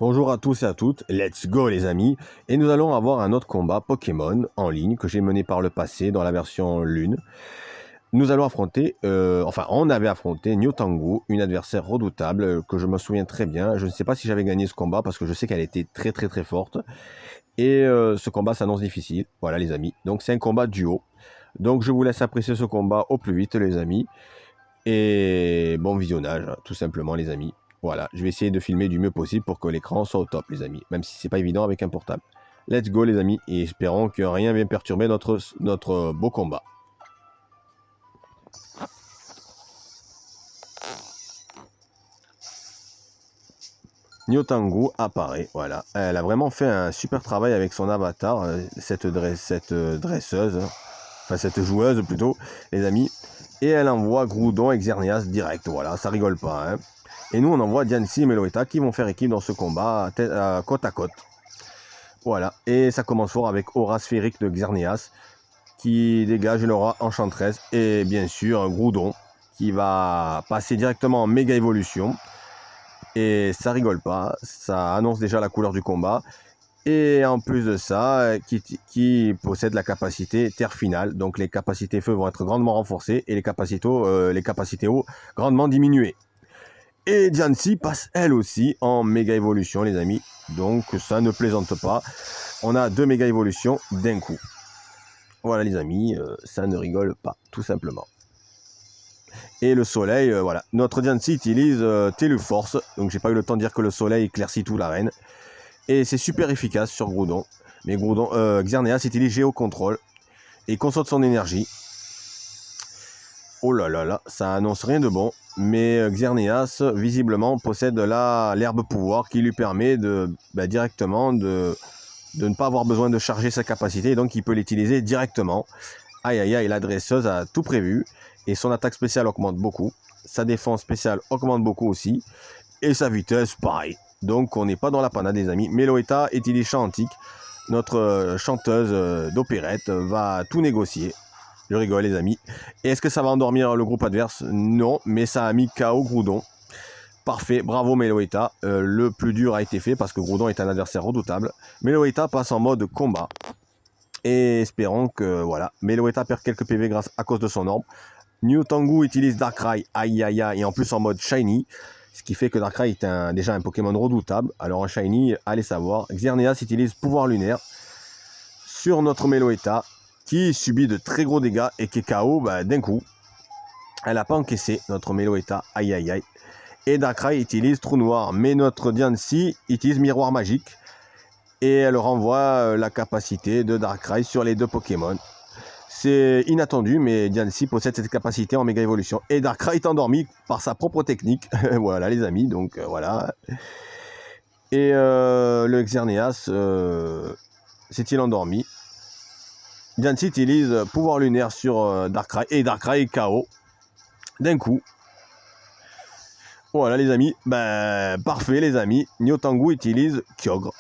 Bonjour à tous et à toutes, let's go les amis, et nous allons avoir un autre combat Pokémon en ligne que j'ai mené par le passé dans la version Lune. Nous allons affronter, on avait affronté Newtangu, une adversaire redoutable que je me souviens très bien. Je ne sais pas si j'avais gagné ce combat parce que je sais qu'elle était très forte. Et ce combat s'annonce difficile, voilà les amis. Donc c'est un combat duo. Donc je vous laisse apprécier ce combat au plus vite les amis. Et bon visionnage, tout simplement les amis. Voilà, je vais essayer de filmer du mieux possible pour que l'écran soit au top les amis, même si c'est pas évident avec un portable. Let's go les amis, et espérons que rien ne vienne perturber notre beau combat. Newtangu apparaît, voilà. Elle a vraiment fait un super travail avec son avatar, cette dresseuse, enfin cette joueuse plutôt, les amis. Et elle envoie Groudon et Xerneas direct, voilà, ça rigole pas. Hein. Et nous on envoie Diancie et Meloetta qui vont faire équipe dans ce combat côte à côte. Voilà, et ça commence fort avec aura sphérique de Xerneas qui dégage une aura enchanteresse et bien sûr un Groudon qui va passer directement en méga évolution. Et ça rigole pas, ça annonce déjà la couleur du combat. Et en plus de ça, qui possède la capacité terre finale. Donc les capacités feu vont être grandement renforcées et les capacités eau grandement diminuées. Et Diancie passe elle aussi en méga évolution les amis. Donc ça ne plaisante pas. On a 2 méga évolutions d'un coup. Voilà les amis, ça ne rigole pas, tout simplement. Et le soleil, voilà. Notre Diancie utilise Téluforce. Donc j'ai pas eu le temps de dire que le soleil éclaircit tout l'arène. Et c'est super efficace sur Groudon. Mais Xerneas utilise Géocontrôle. Et consomme son énergie. Oh là là là, ça annonce rien de bon. Mais Xerneas, visiblement, possède l'herbe pouvoir qui lui permet directement de ne pas avoir besoin de charger sa capacité. Et donc il peut l'utiliser directement. Aïe aïe aïe, la dresseuse a tout prévu. Et son attaque spéciale augmente beaucoup. Sa défense spéciale augmente beaucoup aussi. Et sa vitesse, pareil. Donc on n'est pas dans la panade des amis. Meloetta utilise chant antique. Notre chanteuse d'opérette va tout négocier. Je rigole les amis. Et est-ce que ça va endormir le groupe adverse? Non, mais ça a mis KO Groudon. Parfait, bravo Meloetta. Le plus dur a été fait parce que Groudon est un adversaire redoutable. Meloetta passe en mode combat. Et espérons que voilà. Meloetta perd quelques PV à cause de son orbe. Newtangu utilise Darkrai, aïe aïe aïe, et en plus en mode Shiny, ce qui fait que Darkrai est déjà un Pokémon redoutable. Alors en Shiny, allez savoir. Xerneas utilise Pouvoir Lunaire sur notre Meloetta, qui subit de très gros dégâts et qui est KO d'un coup. Elle n'a pas encaissé notre Meloetta, aïe aïe aïe. Et Darkrai utilise Trou Noir, mais notre Diancie utilise Miroir Magique, et elle renvoie la capacité de Darkrai sur les 2 Pokémon. C'est inattendu, mais Diancie possède cette capacité en méga évolution. Et Darkrai est endormi par sa propre technique. Voilà les amis, donc voilà. Et le Xerneas s'est-il endormi. Diancie utilise pouvoir lunaire sur Darkrai. Et Darkrai est KO. D'un coup. Voilà les amis. Parfait les amis. Newtangu utilise Kyogre.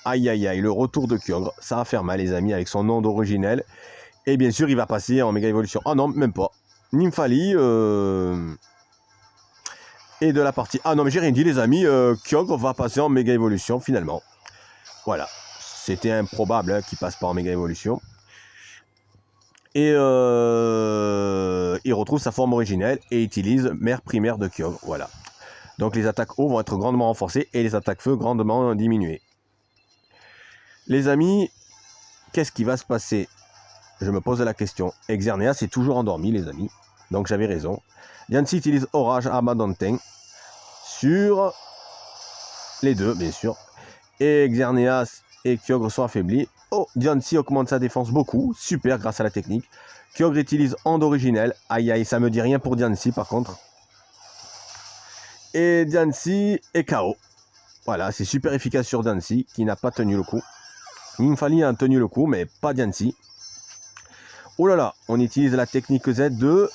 Aïe aïe aïe, le retour de Kyogre. Ça va faire mal les amis avec son nom d'originel. Et bien sûr, il va passer en méga évolution. Ah non, même pas. Nymphali et de la partie... Ah non, mais j'ai rien dit, les amis. Kyogre va passer en méga évolution, finalement. Voilà. C'était improbable qu'il passe pas en méga évolution. Et il retrouve sa forme originelle et utilise mère primaire de Kyogre. Voilà. Donc les attaques eau vont être grandement renforcées et les attaques feu grandement diminuées. Les amis, qu'est-ce qui va se passer? Je me pose la question. Xerneas est toujours endormi, les amis. Donc j'avais raison. Diancie utilise Orage Armadantin sur les 2, bien sûr. Et Xerneas et Kyogre sont affaiblis. Oh, Diancie augmente sa défense beaucoup. Super, grâce à la technique. Kyogre utilise Onde originelle. Aïe aïe, ça me dit rien pour Diancie, par contre. Et Diancie est KO. Voilà, c'est super efficace sur Diancie, qui n'a pas tenu le coup. Nymphali a tenu le coup, mais pas Diancie. Oh là là, on utilise la technique Z de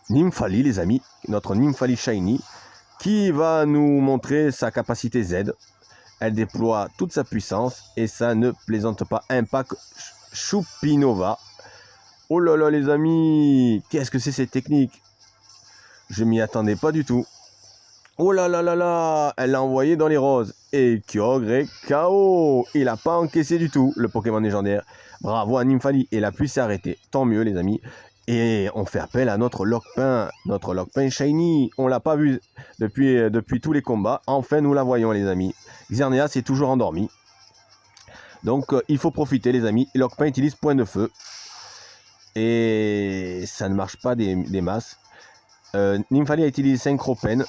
Nymphali, les amis. Notre Nymphali Shiny, qui va nous montrer sa capacité Z. Elle déploie toute sa puissance et ça ne plaisante pas. Impact Choupinova. Oh là là, les amis, qu'est-ce que c'est cette technique? Je m'y attendais pas du tout. Oh là là là là, elle l'a envoyé dans les roses. Et Kyogre est KO. Il n'a pas encaissé du tout le Pokémon légendaire. Bravo à Nymphali. Et la pluie s'est arrêtée. Tant mieux les amis. Et on fait appel à notre Lockpin. Notre Lockpin Shiny. On l'a pas vu depuis tous les combats. Enfin nous la voyons les amis. Xerneas est toujours endormi. Donc il faut profiter les amis. Lockpin utilise point de feu. Et ça ne marche pas des masses. Nymphali a utilisé Synchropen,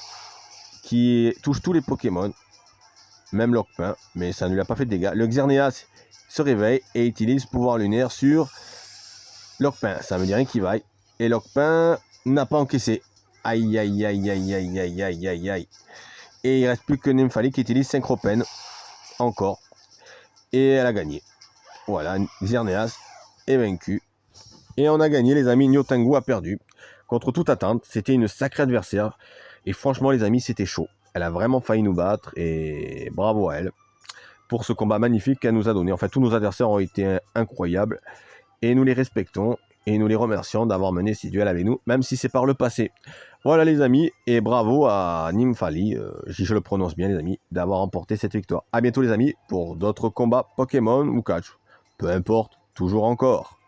qui touche tous les Pokémon, même Lockpin, mais ça ne lui a pas fait de dégâts. Le Xerneas se réveille et utilise pouvoir lunaire sur Lockpin. Ça veut dire rien qui vaille. Et Lockpin n'a pas encaissé. Aïe aïe aïe aïe aïe aïe aïe aïe aïe. Et il ne reste plus que Nymphali qui utilise Synchropen encore. Et elle a gagné. Voilà, Xerneas est vaincu. Et on a gagné les amis. Nyotengu a perdu. Contre toute attente, c'était une sacrée adversaire. Et franchement les amis, c'était chaud. Elle a vraiment failli nous battre et bravo à elle pour ce combat magnifique qu'elle nous a donné. En fait, tous nos adversaires ont été incroyables et nous les respectons et nous les remercions d'avoir mené ces duels avec nous, même si c'est par le passé. Voilà les amis, et bravo à Nymphali, si je le prononce bien les amis, d'avoir remporté cette victoire. A bientôt les amis pour d'autres combats Pokémon ou catch. Peu importe, toujours encore.